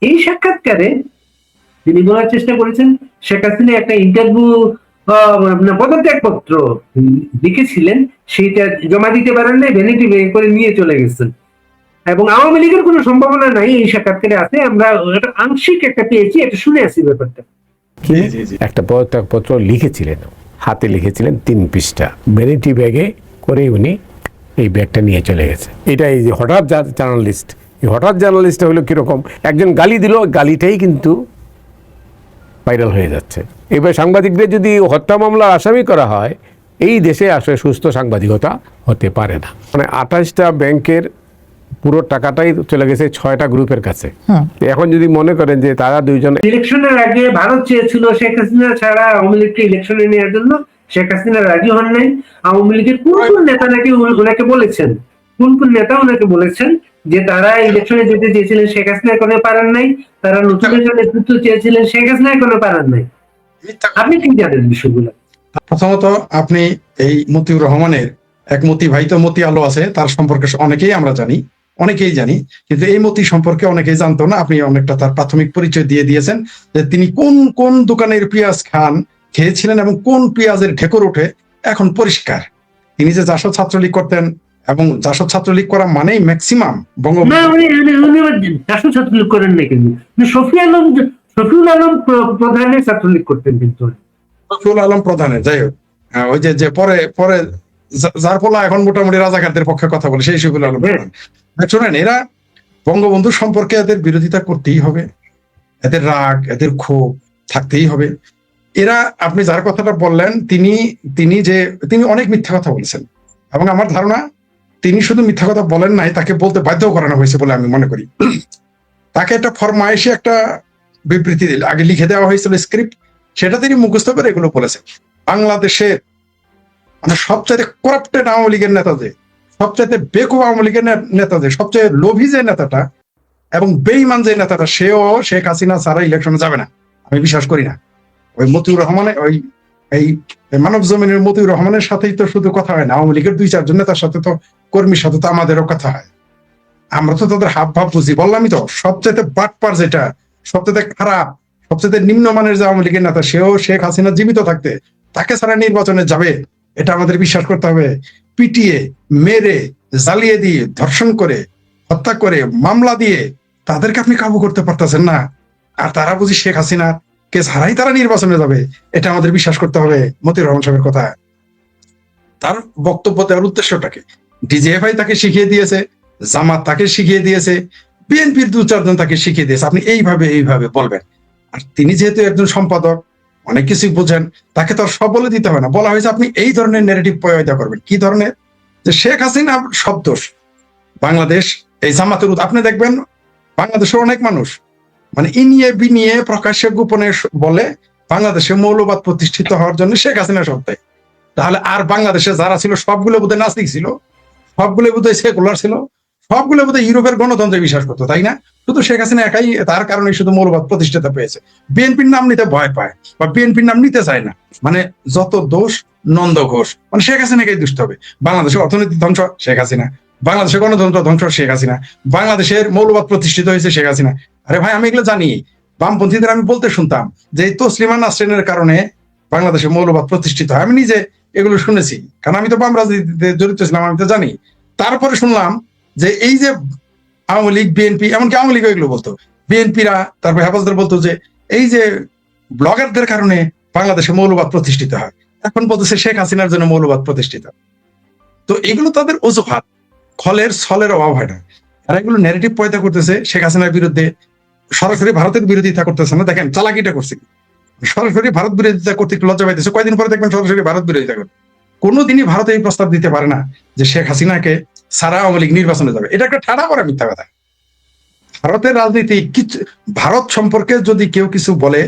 এই সাক্ষাৎকারে তিনি বলার চেষ্টা করেছেন শেখ হাসিনা একটা ইন্টারভিউ পদত্যাগপত্র লিখেছিলেন, সেইটা জমা দিতে পারেন নাই, ভ্যানিটি ব্যাগ করে নিয়ে চলে গেছেন। এবং আওয়ামী লীগের কোনো সম্ভাবনা নাই এই সাক্ষাৎকারে আছে, আমরা আংশিক একটা পেয়েছি, এটা শুনে আসি ব্যাপারটা। একটা পদত্যাগপত্র লিখেছিলেন, হাতে লিখেছিলেন 3 পৃষ্ঠা, ভ্যানিটি ব্যাগে করে উনি এই ব্যাগটা নিয়ে চলে গেছে। এটা এই যে হঠাৎ জার্নালিস্ট, এই হঠাৎ জার্নালিস্টটা হলো কিরকম, একজন গালি দিল, গালিটাই কিন্তু ভাইরাল হয়ে যাচ্ছে। এবার সাংবাদিকদের যদি হত্যা মামলার আসামি করা হয়, এই দেশে আসলে সুস্থ সাংবাদিকতা হতে পারে না। মানে 28টা ব্যাংকের পুরো টাকাটাই চলে গেছে 6টা গ্রুপের কাছে। এখন যদি মনে করেন যে তারা দুইজন, ইলেকশনের আগে ভারত চেয়েছিল শেখ হাসিনা ছাড়া আওয়ামী লীগকে ইলেকশনে নেওয়ার জন্য, শেখ হাসিনা রাজি হন নাই। আওয়ামী লীগের কোন কোন নেতা নাকি ওনাকে বলেছেন, কোন কোন নেতা ওনাকে বলেছেন যে তারা ইলেকশনে যেতে চেয়েছিলেন, শেখ হাসিনা কোনো পারেন নাই, তারা নতুন একটা নেতৃত্ব চেয়েছিলেন, শেখ হাসিনা কোনো পারেন নাই। আপনি কি জানেন বিষয়গুলো? প্রথমত আপনি এই মতিউর রহমানের এক মতি ভাই তো মতি আলো আছে, তার সম্পর্কে অনেকেই আমরা জানি, অনেকেই জানি, কিন্তু এই মতি সম্পর্কে অনেকেই জানতো না। আপনি অনেকটা তার প্রাথমিক পরিচয় দিয়ে দিয়েছেন যে তিনি কোন কোন দোকানের পেঁয়াজ খেয়েছিলেন এবং কোন পেঁয়াজের ঢেকুর ওঠে এখন পরিষ্কার। তিনি যে জাসদ ছাত্রলীগ করতেন, এবং জাসদ ছাত্রলীগ করা মানেই ম্যাক্সিমাম জাসদ ছাত্রলীগ করেন না, কিন্তু শফিউল আলম প্রধানের ছাত্রলীগ করতেন। কিন্তু শফিউল আলম প্রধানের, যাই হোক, ওই যে পরে পরে যার ফলে এখন মোটামুটি রাজাকারদের পক্ষে কথা বলে সেই শফিউল আলম প্রধান। শোনেন, এরা বঙ্গবন্ধু সম্পর্কে এদের বিরোধিতা করতেই হবে, এদের রাগ এদের ক্ষোভ থাকতেই হবে। এরা, আপনি যার কথাটা বললেন, তিনি অনেক মিথ্যা কথা বলেছেন, এবং আমার ধারণা তিনি শুধু মিথ্যা কথা বলেন নাই, তাকে বলতে বাধ্য করানো হয়েছে বলে আমি মনে করি। তাকে একটা ফরমায়েশে একটা বিবৃতি আগে লিখে দেওয়া হয়েছিল স্ক্রিপ্ট, সেটা তিনি মুখস্থ করে এগুলো বলেছেন। বাংলাদেশের মানে সবচাইতে করাপ্টেড আওয়ামী লীগের নেতা যে, সবচাইতে বেকুব আওয়ামী লীগের নেতা যে, সবচেয়ে লোভী যে নেতাটা এবং বেঈমান যে নেতাটা, সেও শেখ হাসিনা ছাড়া ইলেকশনে যাবে না, আমি বিশ্বাস করি না। ওই মতিউর রহমানের এই মানব জমিনের মতিউর রহমানের সাথেই তো শুধু কথা হয় না, আওয়ামী লীগের 2-4 নেতার সাথে তো, কর্মীর সাথে তো আমাদেরও কথা হয়। আমরা তো তাদের হাব ভাব বুঝি। বললামই তো, সবচেয়ে বাটপার যেটা, সবচেয়ে খারাপ, সবচেয়ে নিম্নমানের যে আওয়ামী লীগের নেতা, সেও শেখ হাসিনা জীবিত থাকতে তাকে ছাড়া নির্বাচনে যাবে, এটা আমাদের বিশ্বাস করতে হবে। পিটিয়ে, মেরে, জ্বালিয়ে দিয়ে, ধর্ষণ করে, হত্যা করে, মামলা দিয়ে তাদেরকে আপনি কাবু করতে পারতেছেন না, আর তারা বুঝি শেখ হাসিনা কে ছাড়াই তারা নির্বাচনে যাবে, এটা আমাদের বিশ্বাস করতে হবে। মতিউর রহমান সাহেবের কথা, তার বক্তব্য দেওয়ার উদ্দেশ্যটাকে ডিজিএফআই তাকে শিখিয়ে দিয়েছে, জামাত তাকে শিখিয়ে দিয়েছে, বিএনপির 2-4 জন তাকে শিখিয়ে দিয়েছে আপনি এইভাবে বলবেন। আর তিনি যেহেতু একজন সম্পাদক, অনেক কিছু বোঝেন, তাকে তো আর সব বলে দিতে হয় না। বলা হয়েছে আপনি এই ধরনের ন্যারেটিভ প্রয়োগ করবেন। কি ধরনের? যে শেখ হাসিনা সব দোষ, বাংলাদেশ এই জামাতের, আপনি দেখবেন বাংলাদেশের অনেক মানুষ মানে ইনিয়ে বিনিয়ে প্রকাশ্যে গোপনে বলে বাংলাদেশে মৌলবাদ প্রতিষ্ঠিত হওয়ার জন্য শেখ হাসিনা সব দেয়। তাহলে আর বাংলাদেশে যারা ছিল সবগুলো বোধহয় নাস্তিক ছিল, সবগুলো বোধহয় সেকুলার ছিল, সবগুলো বোধহয় ইউরোপের গণতন্ত্রে বিশ্বাস করতো, তাই না? শুধু শেখ হাসিনা একাই, তার কারণে শুধু মৌলবাদ প্রতিষ্ঠিত পেয়েছে। বিএনপির নাম নিতে ভয় পায় বা বিএনপির নাম নিতে চায় না, মানে যত দোষ নন্দ ঘোষ, মানে শেখ হাসিনাকেই দুষ্ট হবে। বাংলাদেশের অর্থনীতি ধ্বংস শেখ হাসিনা, বাংলাদেশের গণতন্ত্র ধ্বংস শেখ হাসিনা, বাংলাদেশের মৌলবাদ প্রতিষ্ঠিত হয়েছে শেখ হাসিনা। আরে ভাই, আমি এগুলো জানি। বামপন্থীদের আমি বলতে শুনতাম যে এই তসলিমা নাসরিনের কারণে বাংলাদেশে মৌলবাদ প্রতিষ্ঠিত হয়। আমি নিজে এগুলো শুনেছি, কারণ আমি তো বাম রাজনীতিতে জড়িত ছিলাম, আমি তো জানি। তারপরে শুনলাম যে এই যে আওয়ামী লীগ, বিএনপি, এমনকি আওয়ামী লীগ এগুলো বলতো, বিএনপিরা তারপর হেফাজতদার বলতো যে এই যে ব্লগারদের কারণে বাংলাদেশে মৌলবাদ প্রতিষ্ঠিত হয়, এখন বলতেছে শেখ হাসিনার জন্য মৌলবাদ প্রতিষ্ঠিত। তো এগুলো তাদের অজুহাত, ছলের অভাব হয় না। আর এগুলো ন্যারেটিভ পয়দা করতেছে শেখ হাসিনার বিরুদ্ধে, সরাসরি ভারতের বিরোধিতা করতেছে না। দেখেন চালাকিটা করছে, সরাসরি ভারত বিরোধিতা করতে একটু লজ্জা পাইতেছে, কয়দিন পরে দেখবেন সরাসরি ভারত বিরোধিতা করবে। কোনোদিনই ভারত এই প্রস্তাব দিতে পারে না যে শেখ হাসিনাকে সারা আওয়ামী লীগ নির্বাচনে যাবে। এটা একটা ঠাড়া করা মিথ্যা কথা। ভারতের রাজনীতি কিছু, ভারত সম্পর্কে যদি কেউ কিছু বলে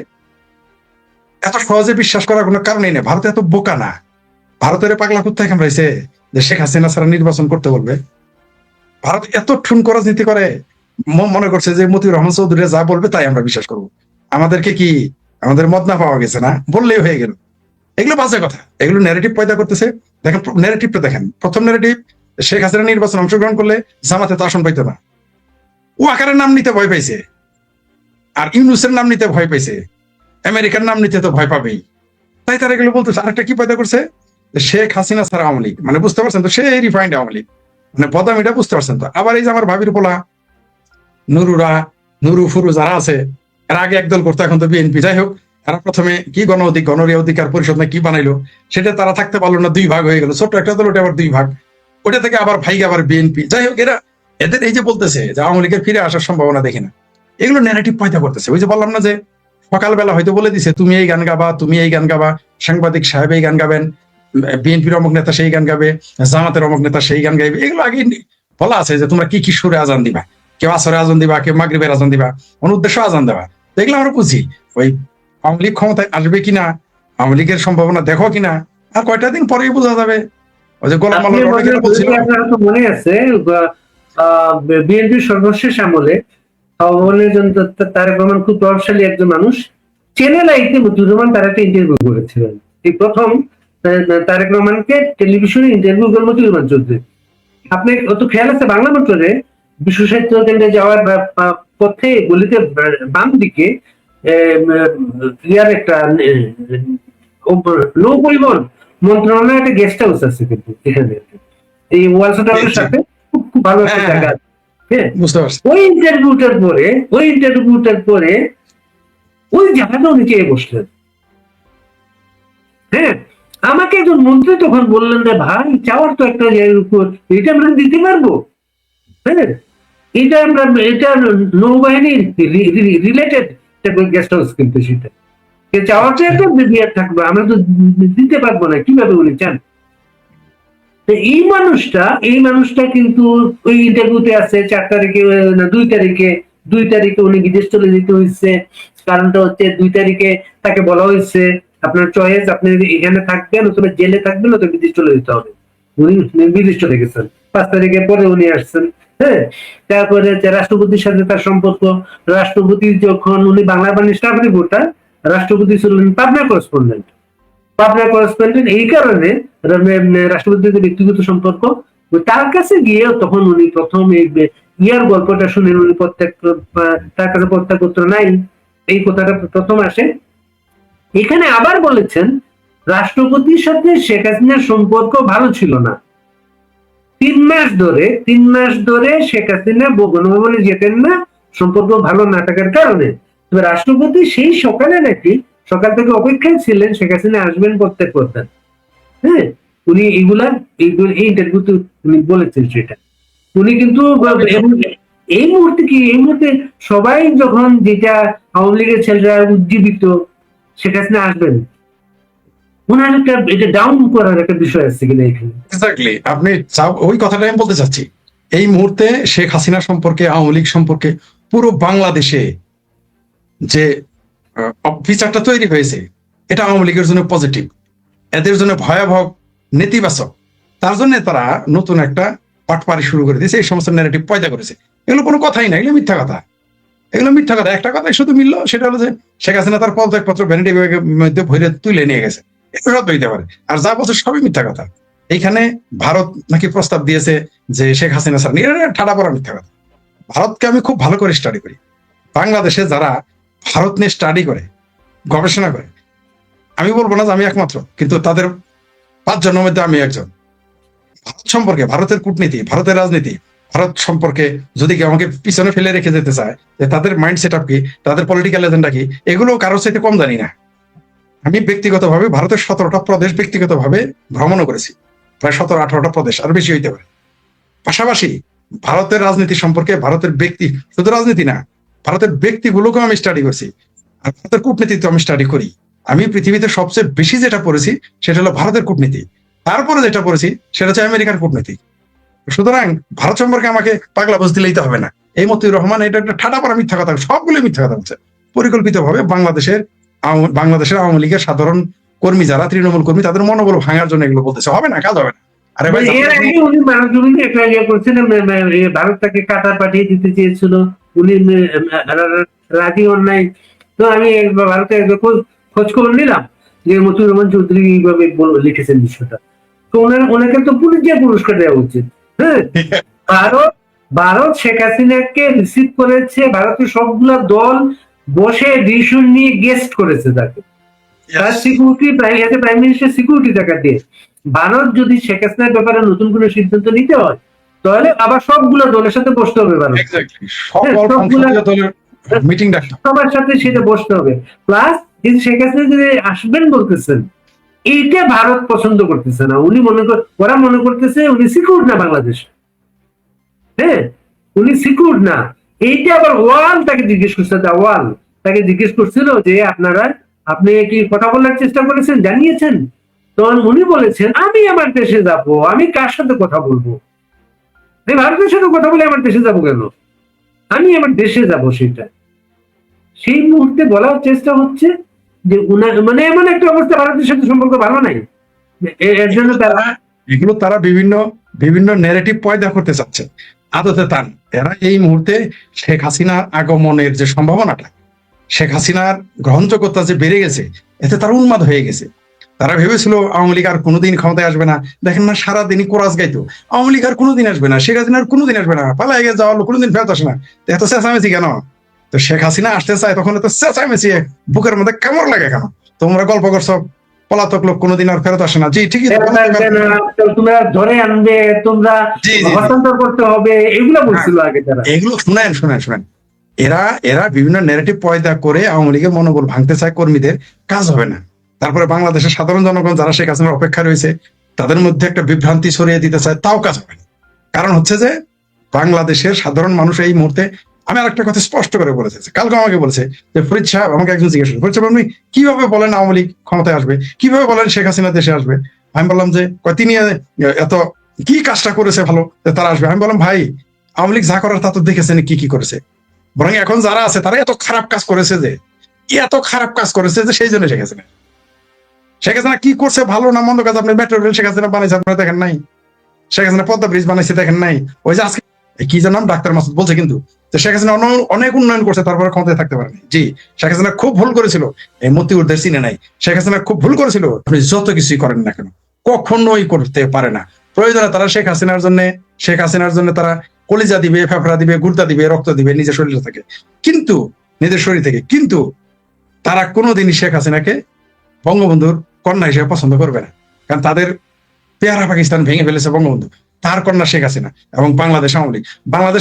এত সহজে বিশ্বাস করার কোনো কারণই নেই। ভারত এত বোকা না। ভারতের পাগলা কোথায় কামড়াইছে যে শেখ হাসিনা ছাড়া নির্বাচন করতে বলবে? ভারত এত ঠুনকো রাজনীতি করে, মনে করছে যে মতিউর রহমান চৌধুরী যা বলবে তাই আমরা বিশ্বাস করবো। আমাদেরকে কি আমাদের মদ না পাওয়া গেছে না বললেই হয়ে গেল? এগুলো বাজে কথা, এগুলো ন্যারেটিভ পয়দা করতেছে। দেখেন ন্যারেটিভটা দেখেন, প্রথম ন্যারেটিভ, শেখ হাসিনা নির্বাচন অংশগ্রহণ করলে জামাতে তো আসন পাইতো না, ও আকারের নাম নিতে ভয় পাইছে। আর ইউনুসের নাম নিতে ভয় পেয়েছে, আমেরিকার নাম নিতে তো ভয় পাবেই, তাই তারা এগুলো বলতেছে। আরেকটা কি পয়দা করছে, শেখ হাসিনা ছাড়া আওয়ামী লীগ, মানে বুঝতে পারছেন তো, সে রিফাইন্ড আওয়ামী লীগ, মানে বদাম, এটা বুঝতে পারছেন তো। আবার এই যে আমার ভাবির পোলা নুরুরা, নুরু ফুরু যারা আছে, এর আগে একদল করতো, এখন তো বিএনপি। যাই হোক, তারা প্রথমে কি গণরীয় অধিকার পরিষদ না কি বানাইলো, সেটা তারা থাকতে পারলো না, 2 ভাগ হয়ে গেল, ছোট্ট একটা দল, ওটা আবার 2 ভাগ, ওটা থেকে আবার ভাইকে আবার বিএনপি। যাই হোক, এদের এই যে বলতেছে যে আওয়ামী লীগের ফিরে আসার সম্ভাবনা দেখি না, এগুলো ন্যারেটিভ পয়দা করতেছে। ওই যে বললাম না যে সকালবেলা হয়তো বলে দিছে তুমি এই গান গাবা, তুমি এই গান গাবা, সাংবাদিক সাহেব এই গান গাবেন, বিএনপির অমুক নেতা সেই গান গাবে, জামাতের অমুক নেতা সেই গান গাইবে, এগুলো আগে বলা আছে যে তোমরা কি কি সুরে আজান দিবা, কেউ আসরে আজান দিবা, কেউ মাগরিবের আজান দিবা, অনুদ্দেশ্য আজান দেবা। এগুলো আমরা বুঝি। ওই আওয়ামী লীগ ক্ষমতায় আসবে কিনা, আওয়ামী লীগের সম্ভাবনা দেখো কিনা, আর কয়টা দিন পরেই বোঝা যাবে। ওই যে গোলাম মাওলানা রনি বলছিল, আপনার তো মনে আছে বিএনপির সর্বশেষ আমলে তারেক রহমান খুব প্রভাবশালী একজন মানুষ, চ্যানেল আইতে মতিউর রহমান তার একটা ইন্টারভিউ করেছিলেন। এই প্রথম তারেক রহমানকে টেলিভিশনে ইন্টারভিউ করেন মতিউর রহমান চৌধুরী। আপনি অত খেয়াল আছে বাংলা মোটরে বিশ্ব সাহিত্য কেন্দ্রে যাওয়ার পথে গলিতে বাম দিকে ইয়ার একটা নৌ পরিবহন মন্ত্রণালয়ের একটা গেস্ট হাউস আছে, কিন্তু এখানে এই ওয়ালসা টাওয়ারের সাথে খুব ভালো একটা জায়গা আছে। হ্যাঁ, বুঝতে পারছি। ওই ইন্টারভিউটার পরে ওই জায়গাটা উনি চেয়ে বসলেন। হ্যাঁ, আমাকে একজন মন্ত্রী তখন বললেন যে ভাই চাওয়ার তো একটা জায়গার উপর, এটা আমরা দিতে পারবো। হ্যাঁ, এটা নৌবাহিনীর রিলেটেড গেস্ট হাউস, কিন্তু সেটা চাওয়ার তো একটা বিয়ার থাকবে, আমরা তো দিতে পারবো না, কিভাবে উনি চান। এই মানুষটা কিন্তু ওই ইন্টারভিউতে আছে 4 তারিখে, 2 তারিখে উনি বিদেশ চলে যেতে হয়েছে। কারণটা হচ্ছে 2 তারিখে তাকে বলা হয়েছে আপনার চয়েস, আপনি এখানে থাকবেন অথবা জেলে থাকবেন অথবা বিদেশ চলে যেতে হবে। উনি বিদেশ চলে গেছেন, 5 তারিখের পরে উনি আসছেন। হ্যাঁ, তারপরে রাষ্ট্রপতির সাথে তার সম্পর্ক, রাষ্ট্রপতি যখন উনি বাংলা বাণী স্টাফ রিপোর্টার, রাষ্ট্রপতি ছিলেন পাবনা করেসপন্ডেন্ট। এই কারণে রাষ্ট্রপতির ব্যক্তিগত সম্পর্ক, তার কাছে গিয়ে তখন উনি প্রথম ইয়ার গল্পটা শুনেন, উনি তার কাছে প্রত্যাগত নাই, এই কথাটা প্রথম আসে। এখানে আবার বলেছেন রাষ্ট্রপতির সাথে শেখ হাসিনার সম্পর্ক ভালো ছিল না। 3 মাস ধরে শেখ হাসিনা গণভবনে যেতেন না, সম্পর্ক ভালো না থাকার কারণে। তবে রাষ্ট্রপতি সেই সকালে নাকি সকাল থেকে অপেক্ষায় ছিলেন শেখ হাসিনা আসবেন প্রত্যেক করতেন। হ্যাঁ, উনি এই ইন্টারভিউতে উনি বলেছেন সেটা। উনি কিন্তু এই মুহূর্তে সবাই যখন যেটা আওয়ামী লীগের ছেলেরা উজ্জীবিত শেখ হাসিনা আসবেন, ওনার একটা এটা ডাউন করার একটা বিষয় আছে কিনা এখানে। এক্স্যাক্টলি, আপনি ওই কথাটা আমি বলতে চাচ্ছি। এই মুহূর্তে শেখ হাসিনা সম্পর্কে, আওয়ামী লীগ সম্পর্কে পুরো বাংলাদেশে যে বিচারটা তৈরি হয়েছে, এটা আওয়ামী লীগের জন্য পজিটিভ, এদের জন্য ভয়াবহ নেতিবাচক। তার জন্য তারা নতুন একটা পাটপাড়ি শুরু করে দিয়েছে, এই সমস্ত ন্যারেটিভ পয়দা করেছে। এগুলো কোনো কথাই না, এগুলো মিথ্যা কথা। একটা কথাই শুধু মিললো, সেটা হলো যে শেখ হাসিনা তার পদত্যাগপত্র ভ্যানিটি ব্যাগের মধ্যে ভরে তুলে নিয়ে গেছে। এটা সত্য হইতে পারে, আর যা বলছে সবই মিথ্যা কথা। এইখানে ভারত নাকি প্রস্তাব দিয়েছে যে শেখ হাসিনা স্যার, এটা ঠাডা পড়া মিথ্যা কথা। ভারতকে আমি খুব ভালো করে স্টাডি করি। বাংলাদেশে যারা ভারত নিয়ে স্টাডি করে, গবেষণা করে, আমি বলবো না যে আমি একমাত্র, কিন্তু তাদের 5 জনের মধ্যে আমি একজন। ভারত সম্পর্কে, ভারতের কূটনীতি, ভারতের রাজনীতি, ভারত সম্পর্কে যদি কেউ আমাকে পিছনে ফেলে রেখে যেতে চায় যে তাদের মাইন্ড সেট আপ কি, তাদের পলিটিক্যাল এজেন্ডা কি, এগুলো কারোর চাইতে কম জানি না। আমি ব্যক্তিগতভাবে ভারতের 17টা প্রদেশ ব্যক্তিগতভাবে ভ্রমণও করেছি, প্রায় 17-18টা প্রদেশ, আর বেশি হইতে পারে। পাশাপাশি ভারতের রাজনীতি সম্পর্কে, ভারতের ব্যক্তি, শুধু রাজনীতি না, ভারতের ব্যক্তিগুলোকেও আমি স্টাডি করছি, আর ভারতের কূটনীতি তো আমি স্টাডি করি। আমি পৃথিবীতে সবচেয়ে বেশি যেটা পড়েছি সেটা হলো ভারতের কূটনীতি, তারপরে যেটা পড়েছি সেটা হচ্ছে আমেরিকার কূটনীতি। সুতরাং ভারত সম্পর্কে আমাকে পাগলা বুঝ দিলেই তো হবে না। এই মতিউর রহমান এটা একটা ঠাডা পড়া মিথ্যা কথা, সবগুলো মিথ্যা কথা বলছে পরিকল্পিতভাবে। বাংলাদেশের আওয়ামী লীগের সাধারণ কর্মী যারা, তৃণমূল কর্মী, তাদের মনোবল ভাঙার জন্য এগুলো বলতেছে। হবে না, কাজ হবে না। আরে ভাই, এর আগে উনি একটা ইয়ে করছেন, ভারত তাকে কাতার পাঠিয়ে দিতে চেয়েছিল, উনি রাজি হন নাই। তো আমি ভারতে খোঁজ খবর নিলাম যে মতিউর রহমান চৌধুরী এইভাবে লিখেছেন বিষয়টা। তো ওনাকে তো পুরস্কার দেওয়া উচিত। হ্যাঁ, ভারত শেখ হাসিনাকে রিসিভ করেছে, ভারতের সবগুলা দল বসে ডিসিশন নিয়ে গেস্ট করেছে তাকে, তার সিকিউরিটি প্রাইম মিনিস্টার সিকিউরিটি টাকা দিয়ে। ভারত যদি শেখ হাসিনার ব্যাপারে নতুন কোনো সিদ্ধান্ত নিতে হয় তাহলে আবার সবগুলো দলের সাথে বসতে হবে ভারত, মিটিং ডাকতে সবার সাথে সেটা বসতে হবে। প্লাস এই শেখ হাসিনা যে আসবেন বলতেছেন, এইটা ভারত পছন্দ করতেছে না। উনি ওরা মনে করতেছে উনি সিকিউর না বাংলাদেশ, হ্যাঁ উনি সিকিউর না। এইটা আবার ওয়াল তাকে জিজ্ঞেস করছে, ওয়াল তাকে জিজ্ঞেস করছিল যে আপনি কি কথা বলার চেষ্টা করেছেন, জানিয়েছেন? তখন উনি বলেছেন আমি আমার দেশে যাব, আমি কার সাথে কথা বলবো? ভারতের সাথে কথা বলে আমার দেশে যাবো কেন? আমি আমার দেশে যাব। সেটা সেই মুহূর্তে বলার চেষ্টা হচ্ছে যে মানে এমন একটা অবস্থা, ভারতের সাথে সম্পর্ক ভালো নাই, এর জন্য এগুলো তারা বিভিন্ন বিভিন্ন ন্যারেটিভ পয়দা করতে চাচ্ছে। আদতে তার এরা এই মুহূর্তে শেখ হাসিনার আগমনের যে সম্ভাবনাটা, শেখ হাসিনার গ্রহণযোগ্যতা যে বেড়ে গেছে, এতে তারা উন্মাদ হয়ে গেছে। তারা ভেবেছিল আওয়ামী লীগ আর কোনোদিন ক্ষমতায় আসবে না। দেখেন না, সারাদিনই কোরাস গাইতো আওয়ামী লীগ আর কোনোদিন আসবে না, শেখ হাসিনা আর কোনোদিন আসবে না, পালাই গিয়ে যাওয়া কোনোদিন ফেরত আসে না। এত চেঁচামেচি কেন? তো শেখ হাসিনা আসতে চায় তখন এত চেঁচামেচি বুকের মধ্যে কেমন লাগে কেন? তোমরা গল্প করছো পলাতক লোক কোনোদিন আর ফেরত আসে না। জি ঠিকই, তোমরা ধরে আনবে, তোমরা হস্তান্তর করতে হবে, এগুলো বলছিল আগে তারা। এগুলো শুনেন এরা বিভিন্ন ন্যারেটিভ পয়দা করে আওয়ামী লীগের মনোবল ভাঙতে চায় কর্মীদের, কাজ হবে না। তারপরে বাংলাদেশের সাধারণ জনগণ যারা শেখ হাসিনার অপেক্ষা রয়েছে তাদের মধ্যে একটা বিভ্রান্তি ছড়িয়ে দিতে চায়, তাও কাজ হবে না। কারণ হচ্ছে যে বাংলাদেশের সাধারণ মানুষ এই মুহূর্তে, আমি আর একটা কথা স্পষ্ট করে বলেছে, কালকে আমাকে বলেছে যে ফরিদ সাহেব, আমাকে একজন জিজ্ঞেস করেছে, ফরিদ সাহেব আপনি কিভাবে বলেন আওয়ামী লীগ ক্ষমতায় আসবে, কিভাবে বলেন শেখ হাসিনা দেশে আসবে? আমি বললাম যে তিনি এত কি কাজটা করেছে ভালো তারা আসবে। আমি বললাম ভাই, আওয়ামী লীগ যা করার তা তো দেখেছেন কি কি করেছে, বরং এখন যারা আছে তারা এত খারাপ কাজ করেছে যে সেই জন্য শেখ হাসিনা কি করছে, ভালো না মন্দ কাজ আপনি মেট্রো রেল শেখ হাসিনা বানাইছে আপনারা দেখেন নাই? শেখ হাসিনা পদ্মা ব্রিজ বানাইছে দেখেন নাই? ওই যে আজকে কি যেন নাম ডাক্তার মাসুদ বলছে, কিন্তু শেখ হাসিনা অনেক উন্নয়ন করছে, তারপরে ক্ষমতায় থাকতে পারেনি। জি, শেখ হাসিনা খুব ভুল করেছিল, এই মতিউরদের চিনে নাই। শেখ হাসিনা খুব ভুল করেছিল, আপনি যত কিছুই করেন না কেন কখনোই করতে পারে না। প্রয়োজনে তারা শেখ হাসিনার জন্য তারা কলিজা দিবে, ফেফড়া দিবে, গুর্দা দিবে, রক্ত দিবে নিজের শরীর থেকে, কিন্তু তারা কোনোদিনই শেখ হাসিনাকে বঙ্গবন্ধুর কন্যা হিসেবে পছন্দ করবে না। কারণ তাদের পেয়ারা পাকিস্তান ভেঙে ফেলেছে বঙ্গবন্ধু, তার কন্যা শেখ হাসিনা এবং বাংলাদেশ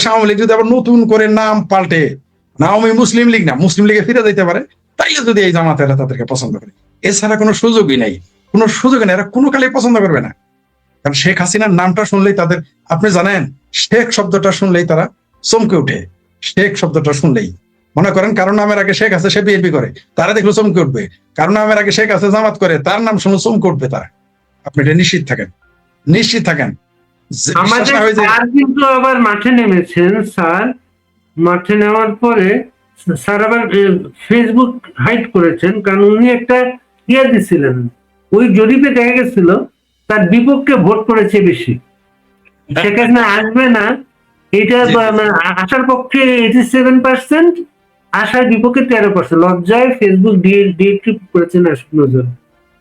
আওয়ামী লীগ যদি আবার নতুন করে নাম পাল্টে আওয়ামী মুসলিম লীগ না, মুসলিম লীগে ফিরে যেতে পারে, তাইলে যদি এই জামাতেরা তাদেরকে পছন্দ করে, এছাড়া কোনো সুযোগই নাই। এরা কোনো কালেই পছন্দ করবে না। কারণ শেখ হাসিনার নামটা শুনলেই তাদের, আপনি জানেন শেখ শব্দটা শুনলেই তারা চমকে উঠে। শেখ শব্দটা শুনলেই মনে করেন কারণ নামের আগে শেখ আছে, সে বিএনপি করে, তারা দেখলো চমকে উঠবে। কারণ নামের আগে শেখ আছে, জামাত করে, তার নাম শুনে চমকে উঠবে তারা। আপনি এটা নিশ্চিত থাকেন। কিন্তু আবার মাঠে নেমেছেন স্যার, মাঠে নেওয়ার পরে স্যার আবার ফেসবুক হাইড করেছেন, কারণ উনি একটা দিছিলেন, ওই জরিপে দেখা গেছিল তার বিপক্ষে ভোট করেছে বেশি। শেখ হাসিনা আসবে না এটা আসার পক্ষে 87%, আসার বিপক্ষে 13%। লজ্জায় ফেসবুক ডিএক্টিভ করেছেন নজর।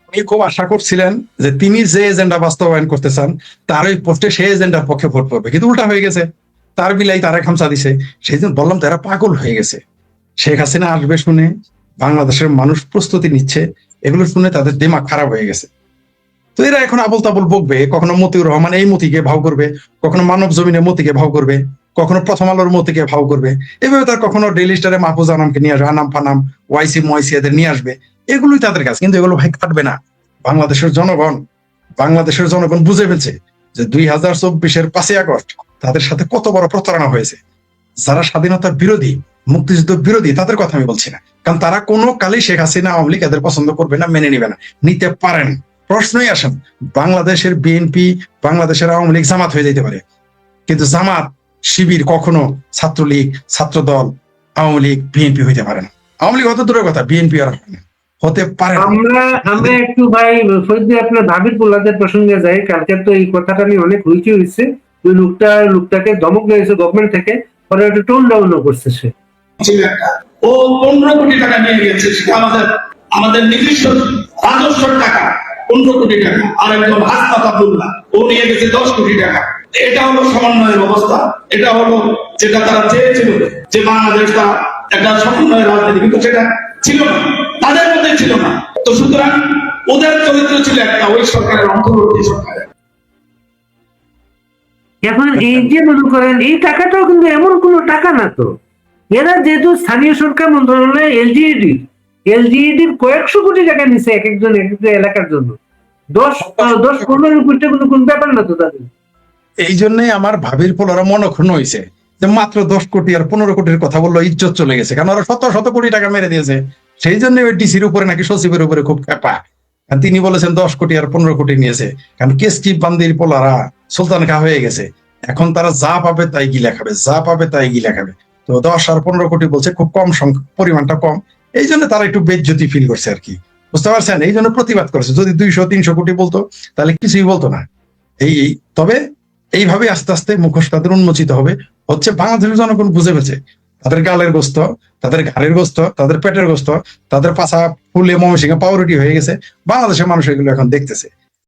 উনি খুব আশা করছিলেন যে তিনি যে এজেন্ডা বাস্তবায়ন করতে চান তার ওই পোস্টে সেই এজেন্ডার পক্ষে ভোট করবে, কিন্তু উল্টা হয়ে গেছে, তার বিলাই তারা খামচা দিছে। সেই জন্য বললাম তারা পাগল হয়ে গেছে। শেখ হাসিনা আসবে শুনে বাংলাদেশের মানুষ প্রস্তুতি নিচ্ছে, এগুলো শুনে তাদের দিমাগ খারাপ হয়ে গেছে। তো এরা এখন আবল তাবল বকবে, কখনো মতিউর রহমান এই মতিকে ভাও করবে, কখনো মানব জমিনের মতিকে ভাও করবে, কখনো প্রথম আলোর মতিকে ভাও করবে, এভাবে তার কখনো ডেইলি স্টারে মাহফুজ আনামকে নিয়ে আসবে, আনাম ফানাম ওয়াইসি ময়সি এদের নিয়ে আসবে। এগুলোই তাদের কাজ, কিন্তু এগুলো ভাই কাটবে না। বাংলাদেশের জনগণ বুঝে ফেলছে যে 2024-এর 5ই আগস্ট তাদের সাথে কত বড় প্রতারণা হয়েছে। যারা স্বাধীনতার বিরোধী, মুক্তিযুদ্ধ বিরোধী, তাদের কথা আমি বলছি না, কারণ তারা কোনো কালেই শেখ হাসিনা আওয়ামী লীগ এদের পছন্দ করবে না, মেনে নিবে না, নিতে পারেন। প্রশ্নই আসেন, বাংলাদেশের বিএনপি, বাংলাদেশের আওয়ামী লীগ জামাত হয়ে যেতে পারে, কিন্তু জামাত, শিবির কখনো ছাত্রলীগ, ছাত্রদল, আওয়ামী লীগ, বিএনপি হইতে পারে না। আওয়ামী লীগ হতে দূরের কথা, বিএনপি আর হতে পারে না। আমরা একটু ভাই ফরিদ ভাই আপনার ভাবির প্রহ্লাদের প্রসঙ্গে যাই। কালকে তো এই কথাটা নিয়ে অনেক হইচই হয়েছে, ওই লোকটাকে ধমক দিয়েছে গভর্নমেন্ট থেকে, পরে একটু টোন ডাউন করছে সে। ও 15 কোটি টাকা নিয়ে গেছে, সেটা আমাদের নিজস্ব রাজস্বের টাকা, 15 কোটি টাকা। আর একজন হাসনাত আব্দুল্লাহ, ও নিয়ে গেছে 10 কোটি টাকা। এটা হলো সমন্বয়ের অবস্থা। এটা হলো যেটা তারা চেয়েছিল যে বাংলাদেশটা একটা সমন্বয়ের রাজনীতি, কিন্তু সেটা ছিল না, তাদের মধ্যে ছিল না। তো সুতরাং ওদের চরিত্র ছিল একটা, ওই সরকারের অন্তর্বর্তী সরকারের। এখন এই যে মনে করেন এই টাকাটাও কিন্তু এমন কোনো টাকা না তো, এরা যেহেতু স্থানীয় সরকার মন্ত্রণালয় এলজিইডির কয়েকশো কোটি টাকা নিছে এক একজন এক একটা এলাকার জন্য, 10-15 কোটি টাকা কোনো ব্যাপার না তো তাদের। এই জন্যই আমার ভাবির পোলারা মনক্ষুণ্ণ হয়েছে যে মাত্র 10 কোটি আর 15 কোটির কথা বললো, ইজ্জত চলে গেছে, কারণ ওরা শত কোটি টাকা মেরে দিয়েছে। সেই জন্য ওই ডিসির উপরে নাকি সচিবের উপরে খুব খেপা, কারণ তিনি বলেছেন 10 কোটি আর 15 কোটি নিয়েছে, কারণ কেসকি বান্দির পোলারা সুলতান খা হয়ে গেছে, এখন তারা যা পাবে তাই গিলা খাবে, যা পাবে তাই গিলা খাবে। তো 10 আর 15 কোটি বলছে, খুব কম সংখ্যা, পরিমাণটা কম, এই জন্য তারা একটু বেজ্জতি ফিল করছে আর কি, বুঝতে পারছেন? এই জন্য প্রতিবাদ করেছে। যদি 200-300 কোটি বলতো তাহলে কিছুই বলতো না। তবে এইভাবে আস্তে আস্তে মুখোশ তাদের উন্মোচিত হবে, হচ্ছে বাংলাদেশের জনগণ বুঝে পেয়েছে তাদের গালের গোস্ত, তাদের ঘাড়ের গোস্ত, তাদের পেটের গোস্ত, তাদের পাছা ফুলে ময়মনসিংহে পাউরুটি হয়ে গেছে। বাংলাদেশের মানুষ এগুলো এখন দেখতেছে।